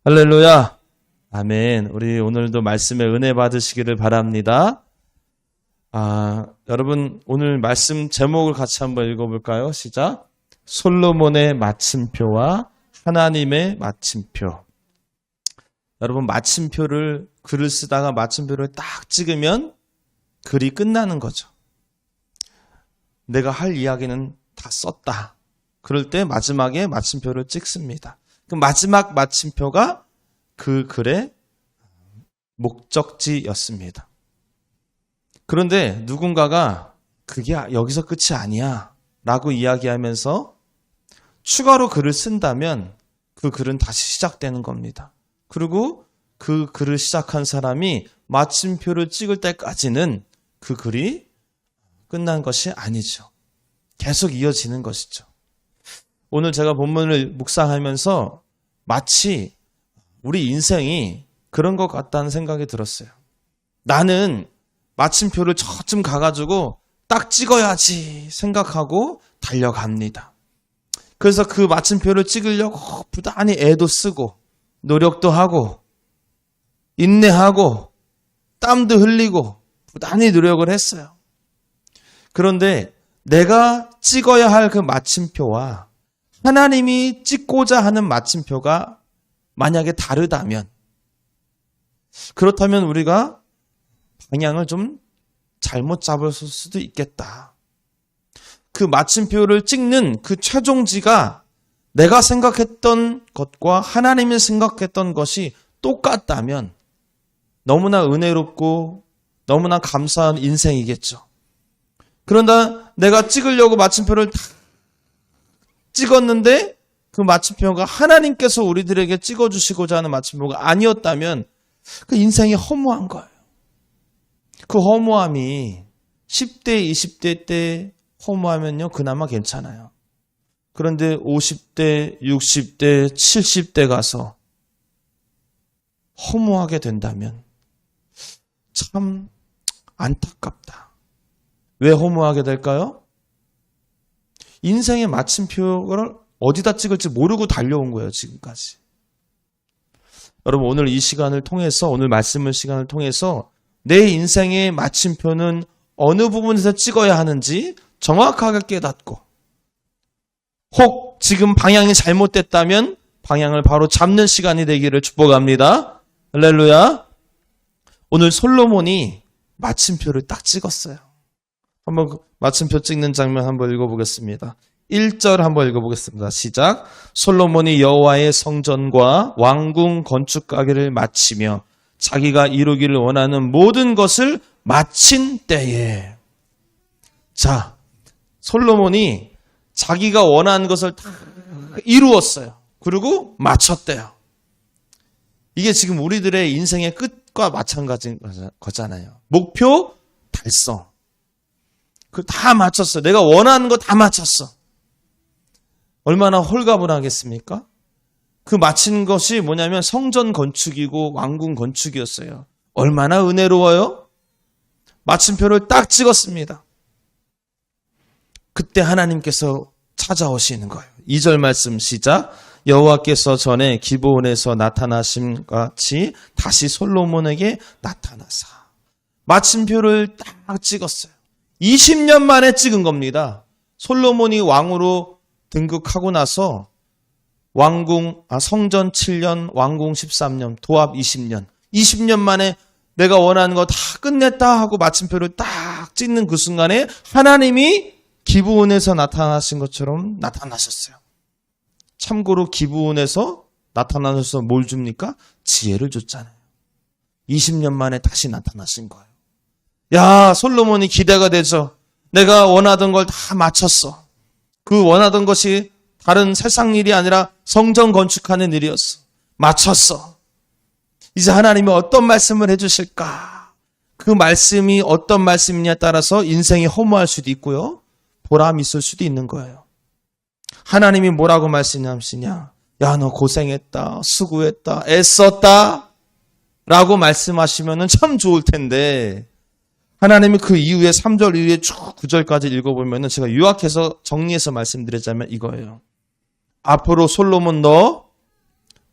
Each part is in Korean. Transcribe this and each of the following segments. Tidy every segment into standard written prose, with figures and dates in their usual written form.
할렐루야. 아멘. 우리 오늘도 말씀에 은혜 받으시기를 바랍니다. 여러분 오늘 말씀 제목을 같이 한번 읽어볼까요? 시작. 솔로몬의 마침표와 하나님의 마침표. 여러분 마침표를 글을 쓰다가 마침표를 딱 찍으면 글이 끝나는 거죠. 내가 할 이야기는 다 썼다. 그럴 때 마지막에 마침표를 찍습니다. 그 마지막 마침표가 그 글의 목적지였습니다. 그런데 누군가가 그게 여기서 끝이 아니야 라고 이야기하면서 추가로 글을 쓴다면 그 글은 다시 시작되는 겁니다. 그리고 그 글을 시작한 사람이 마침표를 찍을 때까지는 그 글이 끝난 것이 아니죠. 계속 이어지는 것이죠. 오늘 제가 본문을 묵상하면서 마치 우리 인생이 그런 것 같다는 생각이 들었어요. 나는 마침표를 저쯤 가가지고 딱 찍어야지 생각하고 달려갑니다. 그래서 그 마침표를 찍으려고 부단히 애도 쓰고 노력도 하고 인내하고 땀도 흘리고 부단히 노력을 했어요. 그런데 내가 찍어야 할 그 마침표와 하나님이 찍고자 하는 마침표가 만약에 다르다면, 그렇다면 우리가 방향을 좀 잘못 잡았을 수도 있겠다. 그 마침표를 찍는 그 최종지가 내가 생각했던 것과 하나님이 생각했던 것이 똑같다면 너무나 은혜롭고 너무나 감사한 인생이겠죠. 그런데 내가 찍으려고 마침표를 다 찍었는데 그 마침표가 하나님께서 우리들에게 찍어주시고자 하는 마침표가 아니었다면 그 인생이 허무한 거예요. 그 허무함이 10대, 20대 때 허무하면요 그나마 괜찮아요. 그런데 50대, 60대, 70대 가서 허무하게 된다면 참 안타깝다. 왜 허무하게 될까요? 인생의 마침표를 어디다 찍을지 모르고 달려온 거예요, 지금까지. 여러분, 오늘 이 시간을 통해서, 오늘 말씀을 시간을 통해서 내 인생의 마침표는 어느 부분에서 찍어야 하는지 정확하게 깨닫고, 혹 지금 방향이 잘못됐다면 방향을 바로 잡는 시간이 되기를 축복합니다. 할렐루야. 오늘 솔로몬이 마침표를 딱 찍었어요. 한번 마침표 찍는 장면 한번 읽어보겠습니다. 1절 한번 읽어보겠습니다. 시작. 솔로몬이 여호와의 성전과 왕궁 건축 가기를 마치며 자기가 이루기를 원하는 모든 것을 마친 때에. 자, 솔로몬이 자기가 원하는 것을 다 이루었어요. 그리고 마쳤대요. 이게 지금 우리들의 인생의 끝과 마찬가지인 거잖아요. 목표 달성. 그 다 마쳤어. 내가 원하는 거 다 마쳤어. 얼마나 홀가분하겠습니까? 그 마친 것이 뭐냐면 성전 건축이고 왕궁 건축이었어요. 얼마나 은혜로워요? 마침표를 딱 찍었습니다. 그때 하나님께서 찾아오시는 거예요. 2절 말씀 시작. 여호와께서 전에 기브온에서 나타나심 같이 다시 솔로몬에게 나타나사. 마침표를 딱 찍었어요. 20년 만에 찍은 겁니다. 솔로몬이 왕으로 등극하고 나서 성전 7년, 왕궁 13년, 도합 20년. 20년 만에 내가 원하는 거 다 끝냈다 하고 마침표를 딱 찍는 그 순간에 하나님이 기브온에서 나타나신 것처럼 나타나셨어요. 참고로 기브온에서 나타나셔서 뭘 줍니까? 지혜를 줬잖아요. 20년 만에 다시 나타나신 거예요. 야, 솔로몬이 기대가 되죠. 내가 원하던 걸 다 마쳤어. 그 원하던 것이 다른 세상 일이 아니라 성전 건축하는 일이었어. 마쳤어. 이제 하나님이 어떤 말씀을 해주실까? 그 말씀이 어떤 말씀이냐에 따라서 인생이 허무할 수도 있고요. 보람이 있을 수도 있는 거예요. 하나님이 뭐라고 말씀하시냐? 야, 너 고생했다. 수고했다. 애썼다. 라고 말씀하시면 참 좋을 텐데 하나님이 그 이후에 3절 이후에 쭉 9절까지 읽어보면 제가 요약해서 정리해서 말씀드리자면 이거예요. 앞으로 솔로몬 너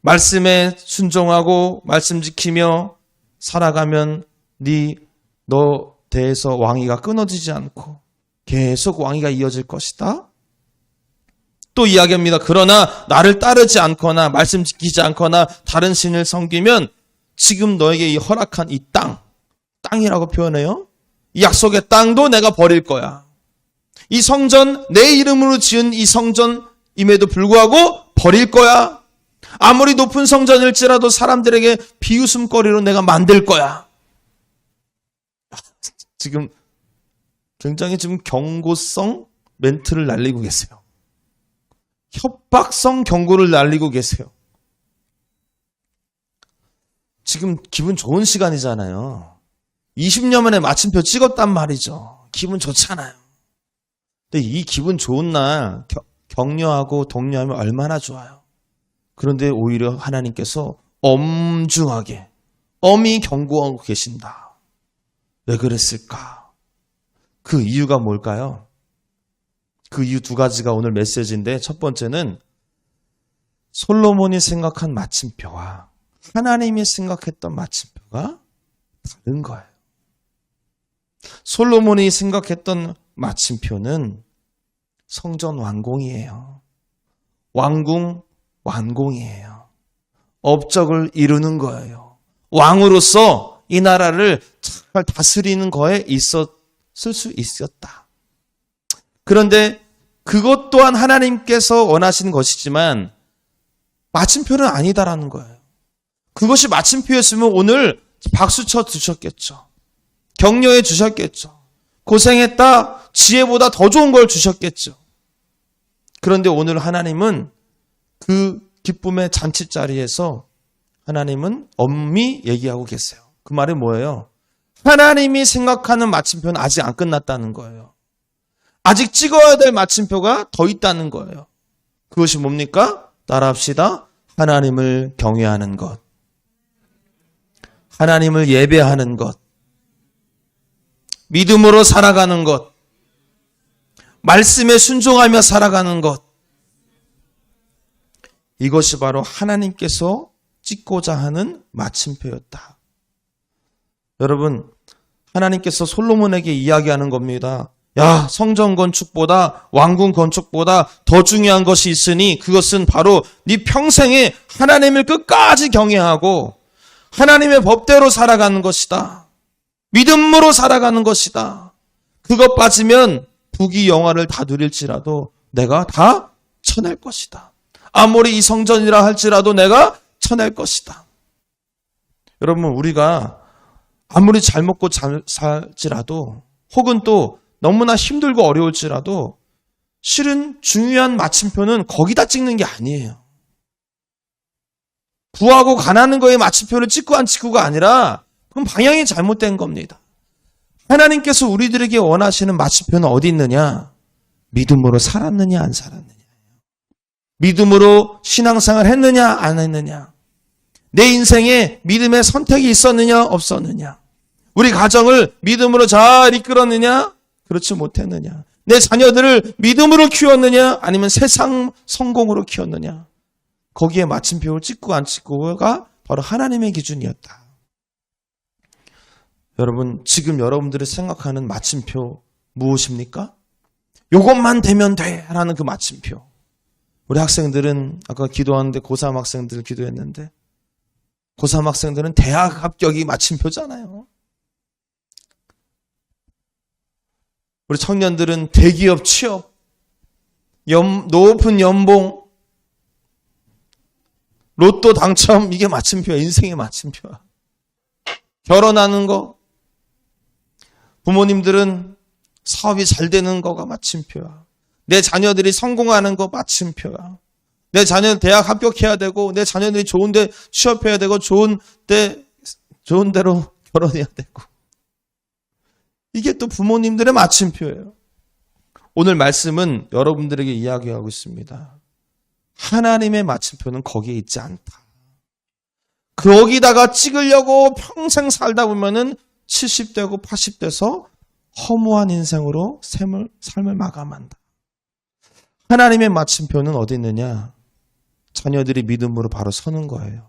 말씀에 순종하고 말씀 지키며 살아가면 너 대해서 왕위가 끊어지지 않고 계속 왕위가 이어질 것이다. 또 이야기합니다. 그러나 나를 따르지 않거나 말씀 지키지 않거나 다른 신을 섬기면 지금 너에게 이 허락한 이 땅이라고 표현해요. 이 약속의 땅도 내가 버릴 거야. 이 성전, 내 이름으로 지은 이 성전임에도 불구하고 버릴 거야. 아무리 높은 성전일지라도 사람들에게 비웃음거리로 내가 만들 거야. 지금 굉장히 경고성 멘트를 날리고 계세요. 협박성 경고를 날리고 계세요. 지금 기분 좋은 시간이잖아요. 20년 만에 마침표 찍었단 말이죠. 기분 좋잖아요. 근데 이 기분 좋은 날 격려하고 독려하면 얼마나 좋아요. 그런데 오히려 하나님께서 엄중하게 엄히 경고하고 계신다. 왜 그랬을까? 그 이유가 뭘까요? 그 이유 두 가지가 오늘 메시지인데, 첫 번째는 솔로몬이 생각한 마침표와 하나님이 생각했던 마침표가 다른 거예요. 솔로몬이 생각했던 마침표는 성전 완공이에요. 왕궁 완공이에요. 업적을 이루는 거예요. 왕으로서 이 나라를 잘 다스리는 거에 있었을 수 있었다. 그런데 그것 또한 하나님께서 원하시는 것이지만 마침표는 아니다라는 거예요. 그것이 마침표였으면 오늘 박수 쳐 주셨겠죠. 격려해 주셨겠죠. 고생했다. 지혜보다 더 좋은 걸 주셨겠죠. 그런데 오늘 하나님은 그 기쁨의 잔치자리에서 하나님은 엄히 얘기하고 계세요. 그 말이 뭐예요? 하나님이 생각하는 마침표는 아직 안 끝났다는 거예요. 아직 찍어야 될 마침표가 더 있다는 거예요. 그것이 뭡니까? 따라합시다. 하나님을 경외하는 것. 하나님을 예배하는 것. 믿음으로 살아가는 것. 말씀에 순종하며 살아가는 것. 이것이 바로 하나님께서 찍고자 하는 마침표였다. 여러분, 하나님께서 솔로몬에게 이야기하는 겁니다. 야, 성전 건축보다 왕궁 건축보다 더 중요한 것이 있으니 그것은 바로 네 평생에 하나님을 끝까지 경외하고 하나님의 법대로 살아가는 것이다. 믿음으로 살아가는 것이다. 그것 빠지면 부귀 영화를 다 누릴지라도 내가 다 쳐낼 것이다. 아무리 이 성전이라 할지라도 내가 쳐낼 것이다. 여러분, 우리가 아무리 잘 먹고 잘 살지라도 혹은 또 너무나 힘들고 어려울지라도 실은 중요한 마침표는 거기다 찍는 게 아니에요. 부하고 가난한 거에 마침표를 찍고 안 찍고가 아니라 그럼 방향이 잘못된 겁니다. 하나님께서 우리들에게 원하시는 마침표는 어디 있느냐? 믿음으로 살았느냐 안 살았느냐. 믿음으로 신앙생활 했느냐 안 했느냐. 내 인생에 믿음의 선택이 있었느냐 없었느냐. 우리 가정을 믿음으로 잘 이끌었느냐 그렇지 못했느냐. 내 자녀들을 믿음으로 키웠느냐 아니면 세상 성공으로 키웠느냐. 거기에 마침표를 찍고 안 찍고가 바로 하나님의 기준이었다. 여러분, 지금 여러분들이 생각하는 마침표 무엇입니까? 요것만 되면 돼 라는 그 마침표. 우리 학생들은 아까 기도하는데 고3 학생들 기도했는데 고3 학생들은 대학 합격이 마침표잖아요. 우리 청년들은 대기업 취업, 높은 연봉, 로또 당첨, 이게 마침표야. 인생의 마침표야. 결혼하는 거, 부모님들은 사업이 잘 되는 거가 마침표야. 내 자녀들이 성공하는 거 마침표야. 내 자녀들 대학 합격해야 되고, 내 자녀들이 좋은 데 취업해야 되고, 좋은 데로 결혼해야 되고. 이게 또 부모님들의 마침표예요. 오늘 말씀은 여러분들에게 이야기하고 있습니다. 하나님의 마침표는 거기에 있지 않다. 거기다가 찍으려고 평생 살다 보면은 70대고 80대서 허무한 인생으로 삶을 마감한다. 하나님의 마침표는 어디 있느냐? 자녀들이 믿음으로 바로 서는 거예요.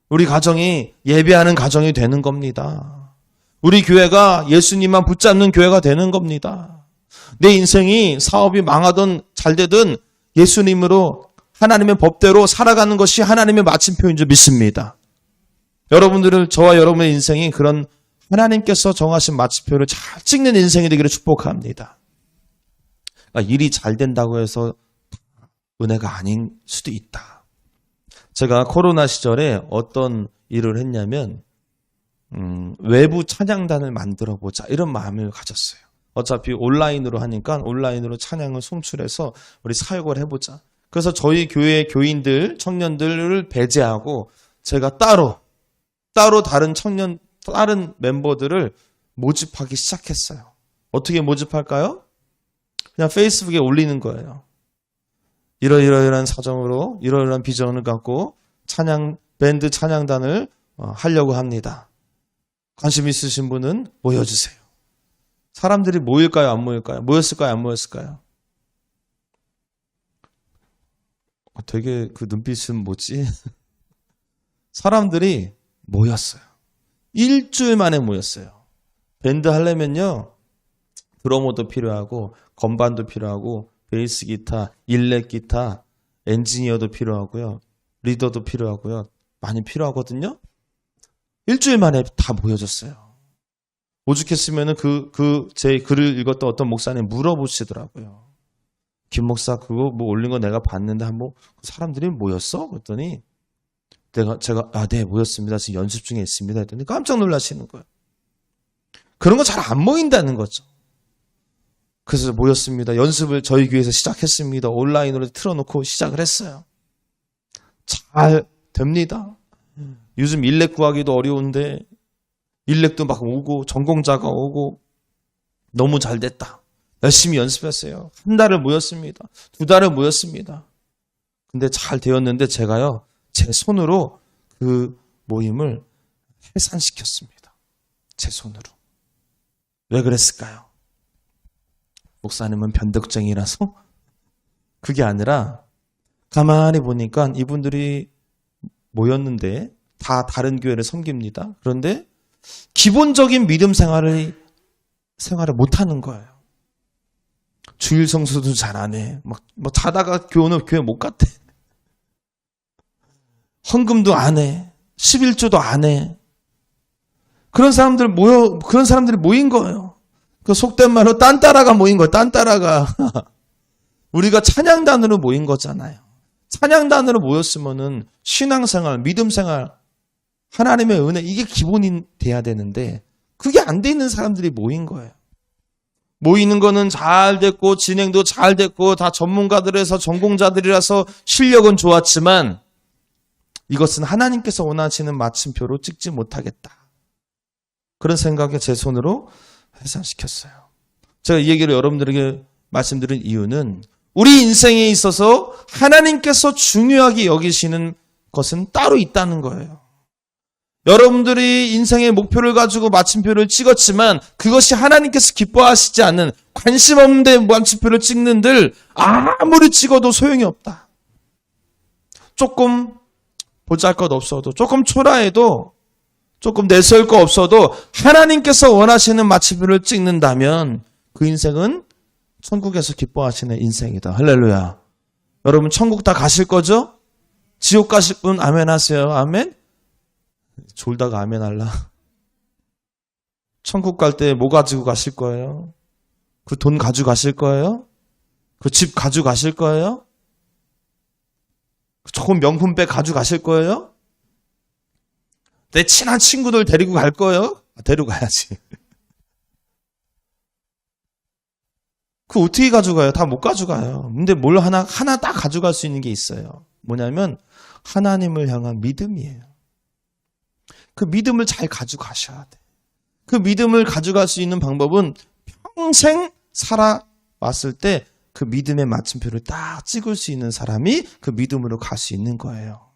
우리 가정이 예배하는 가정이 되는 겁니다. 우리 교회가 예수님만 붙잡는 교회가 되는 겁니다. 내 인생이 사업이 망하든 잘 되든 예수님으로 하나님의 법대로 살아가는 것이 하나님의 마침표인 줄 믿습니다. 여러분들을 저와 여러분의 인생이 그런 하나님께서 정하신 마침표를 잘 찍는 인생이 되기를 축복합니다. 그러니까 일이 잘 된다고 해서 은혜가 아닌 수도 있다. 제가 코로나 시절에 어떤 일을 했냐면 외부 찬양단을 만들어보자 이런 마음을 가졌어요. 어차피 온라인으로 하니까 온라인으로 찬양을 송출해서 우리 사역을 해보자. 그래서 저희 교회 교인들, 청년들을 배제하고 제가 따로 다른 멤버들을 모집하기 시작했어요. 어떻게 모집할까요? 그냥 페이스북에 올리는 거예요. 이러이러한 사정으로 이러이러한 비전을 갖고 밴드 찬양단을 하려고 합니다. 관심 있으신 분은 모여주세요. 사람들이 모일까요? 안 모일까요? 모였을까요? 안 모였을까요? 되게 그 눈빛은 뭐지? 사람들이 모였어요. 일주일 만에 모였어요. 밴드 하려면요. 드러머도 필요하고 건반도 필요하고 베이스 기타, 일렉 기타, 엔지니어도 필요하고요. 리더도 필요하고요. 많이 필요하거든요. 일주일 만에 다 모여졌어요. 오죽했으면 제 글을 읽었던 어떤 목사님 물어보시더라고요. 김 목사 그거 뭐 올린 거 내가 봤는데 사람들이 모였어? 그랬더니 제가 네 모였습니다. 지금 연습 중에 있습니다. 했더니 깜짝 놀라시는 거예요. 그런 거 잘 안 모인다는 거죠. 그래서 모였습니다. 연습을 저희 교회에서 시작했습니다. 온라인으로 틀어놓고 시작을 했어요. 잘 됩니다. 요즘 일렉 구하기도 어려운데 일렉도 막 오고 전공자가 오고 너무 잘 됐다. 열심히 연습했어요. 한 달을 모였습니다. 2달을 모였습니다. 근데 잘 되었는데 제가요. 제 손으로 그 모임을 해산시켰습니다. 제 손으로. 왜 그랬을까요? 목사님은 변덕쟁이라서? 그게 아니라 가만히 보니까 이분들이 모였는데 다 다른 교회를 섬깁니다. 그런데 기본적인 믿음 생활을 못하는 거예요. 주일 성수도 잘 안 해. 막 자다가 교회 못 갔대. 헌금도 안 해. 11조도 안 해. 그런 사람들이 모인 거예요. 그 속된 말로 딴따라가 모인 거예요. 딴따라가. 우리가 찬양단으로 모인 거잖아요. 찬양단으로 모였으면은 신앙생활, 믿음생활, 하나님의 은혜 이게 기본이 돼야 되는데 그게 안 돼 있는 사람들이 모인 거예요. 모이는 거는 잘 됐고 진행도 잘 됐고 다 전문가들에서 전공자들이라서 실력은 좋았지만 이것은 하나님께서 원하시는 마침표로 찍지 못하겠다. 그런 생각에 제 손으로 해산시켰어요. 제가 이 얘기를 여러분들에게 말씀드린 이유는 우리 인생에 있어서 하나님께서 중요하게 여기시는 것은 따로 있다는 거예요. 여러분들이 인생의 목표를 가지고 마침표를 찍었지만 그것이 하나님께서 기뻐하시지 않는 관심 없는 데 마침표를 찍는들 아무리 찍어도 소용이 없다. 조금 보잘것 없어도 조금 초라해도 조금 내세울 거 없어도 하나님께서 원하시는 마침표를 찍는다면 그 인생은 천국에서 기뻐하시는 인생이다. 할렐루야. 여러분 천국 다 가실 거죠? 지옥 가실 분 아멘 하세요. 아멘. 졸다가 아멘 할라. 천국 갈 때 뭐 가지고 가실 거예요? 그 돈 가지고 가실 거예요? 그 집 가지고 가실 거예요? 그 좋은 명품백 가지고 가실 거예요? 내 친한 친구들 데리고 갈 거예요? 데리고 가야지. 그 어떻게 가져가요? 다 못 가져가요. 근데 뭘 하나 딱 가져갈 수 있는 게 있어요. 뭐냐면 하나님을 향한 믿음이에요. 그 믿음을 잘 가져가셔야 돼. 그 믿음을 가져갈 수 있는 방법은 평생 살아왔을 때 그 믿음의 마침표를 딱 찍을 수 있는 사람이 그 믿음으로 갈 수 있는 거예요.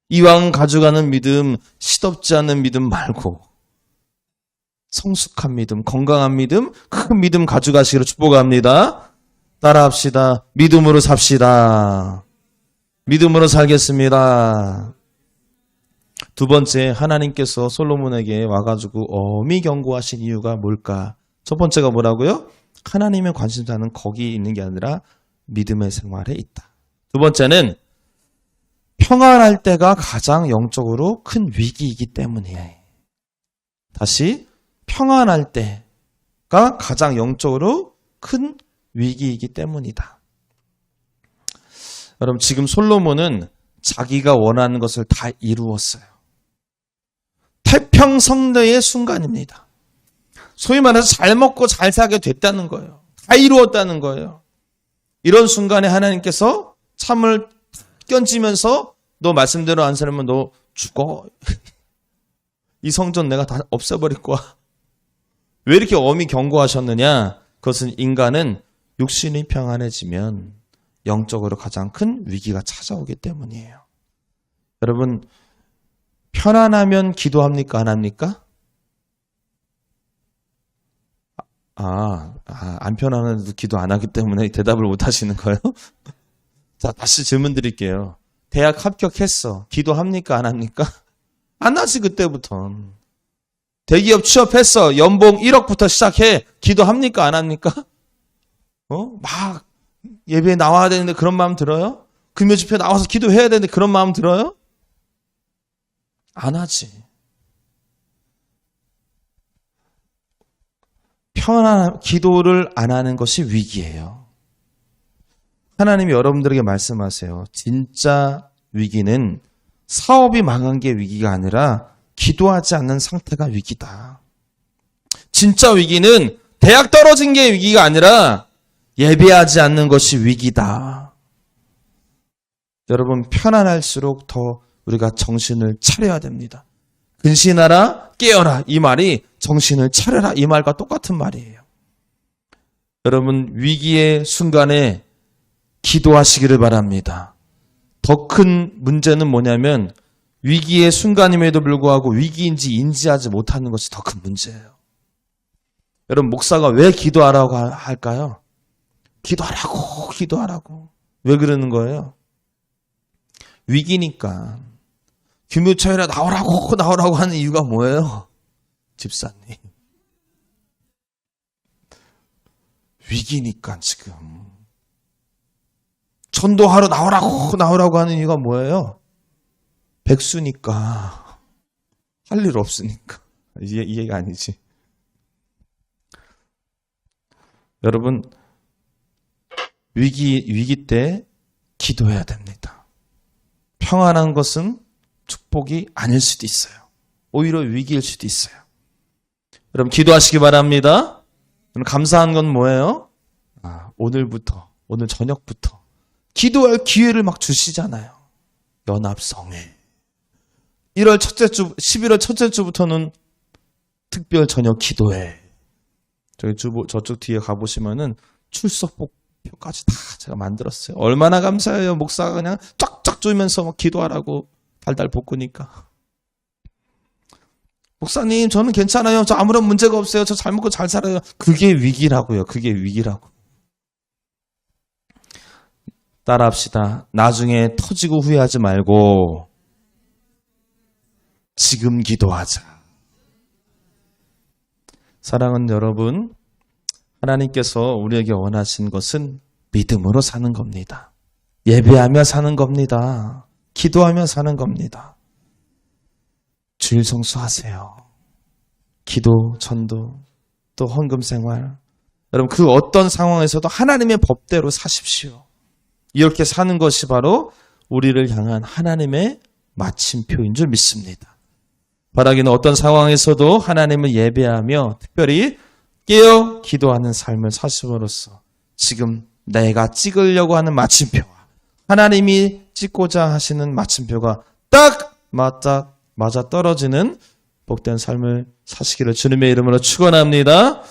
이왕 가져가는 믿음, 시덥지 않은 믿음 말고 성숙한 믿음, 건강한 믿음, 큰 믿음 가져가시기를 축복합니다. 따라합시다. 믿음으로 삽시다. 믿음으로 살겠습니다. 두 번째, 하나님께서 솔로몬에게 와가지고 엄히 경고하신 이유가 뭘까? 첫 번째가 뭐라고요? 하나님의 관심사는 거기 있는 게 아니라 믿음의 생활에 있다. 두 번째는 평안할 때가 가장 영적으로 큰 위기이기 때문이에요. 다시, 평안할 때가 가장 영적으로 큰 위기이기 때문이다. 여러분, 지금 솔로몬은 자기가 원하는 것을 다 이루었어요. 태평성대의 순간입니다. 소위 말해서 잘 먹고 잘 살게 됐다는 거예요. 다 이루었다는 거예요. 이런 순간에 하나님께서 참을 견지면서 너 말씀대로 안 살면 너 죽어. 이 성전 내가 다 없애버릴 거야. 왜 이렇게 엄히 경고하셨느냐? 그것은 인간은 육신이 평안해지면 영적으로 가장 큰 위기가 찾아오기 때문이에요. 여러분, 편안하면 기도합니까? 안 합니까? 안 편안해도 기도 안 하기 때문에 대답을 못 하시는 거예요? 자, 다시 질문 드릴게요. 대학 합격했어. 기도합니까? 안 합니까? 안 하지, 그때부턴. 대기업 취업했어. 연봉 1억부터 시작해. 기도합니까? 안 합니까? 막 예배에 나와야 되는데 그런 마음 들어요? 금요 집회 나와서 기도해야 되는데 그런 마음 들어요? 안 하지. 평안한 기도를 안 하는 것이 위기예요. 하나님이 여러분들에게 말씀하세요. 진짜 위기는 사업이 망한 게 위기가 아니라 기도하지 않는 상태가 위기다. 진짜 위기는 대학 떨어진 게 위기가 아니라 예배하지 않는 것이 위기다. 여러분, 편안할수록 더 우리가 정신을 차려야 됩니다. 근신하라, 깨어라. 이 말이 정신을 차려라. 이 말과 똑같은 말이에요. 여러분, 위기의 순간에 기도하시기를 바랍니다. 더 큰 문제는 뭐냐면 위기의 순간임에도 불구하고 위기인지 인지하지 못하는 것이 더 큰 문제예요. 여러분, 목사가 왜 기도하라고 할까요? 기도하라고. 왜 그러는 거예요? 위기니까. 규모차이라 나오라고 하는 이유가 뭐예요? 집사님. 위기니까 지금. 전도하러 나오라고 하는 이유가 뭐예요? 백수니까. 할 일 없으니까. 이 얘기가 아니지. 여러분, 위기 때 기도해야 됩니다. 평안한 것은 축복이 아닐 수도 있어요. 오히려 위기일 수도 있어요. 여러분, 기도하시기 바랍니다. 감사한 건 뭐예요? 오늘 저녁부터 기도할 기회를 막 주시잖아요. 연합성회. 11월 첫째 주부터는 특별 저녁 기도회. 저쪽 뒤에 가보시면은 출석표까지 다 제가 만들었어요. 얼마나 감사해요. 목사가 그냥 쫙쫙 조이면서 막 기도하라고 달달 볶으니까. 목사님, 저는 괜찮아요. 저 아무런 문제가 없어요. 저 잘 먹고 잘 살아요. 그게 위기라고요. 그게 위기라고. 따라합시다. 나중에 터지고 후회하지 말고 지금 기도하자. 사랑하는 여러분, 하나님께서 우리에게 원하신 것은 믿음으로 사는 겁니다. 예배하며 사는 겁니다. 기도하며 사는 겁니다. 주일 성수하세요. 기도, 전도, 또 헌금 생활. 여러분, 그 어떤 상황에서도 하나님의 법대로 사십시오. 이렇게 사는 것이 바로 우리를 향한 하나님의 마침표인 줄 믿습니다. 바라기는 어떤 상황에서도 하나님을 예배하며 특별히 깨어 기도하는 삶을 사심으로써 지금 내가 찍으려고 하는 마침표와 하나님이 찍고자 하시는 마침표가 딱 맞아 떨어지는 복된 삶을 사시기를 주님의 이름으로 축원합니다.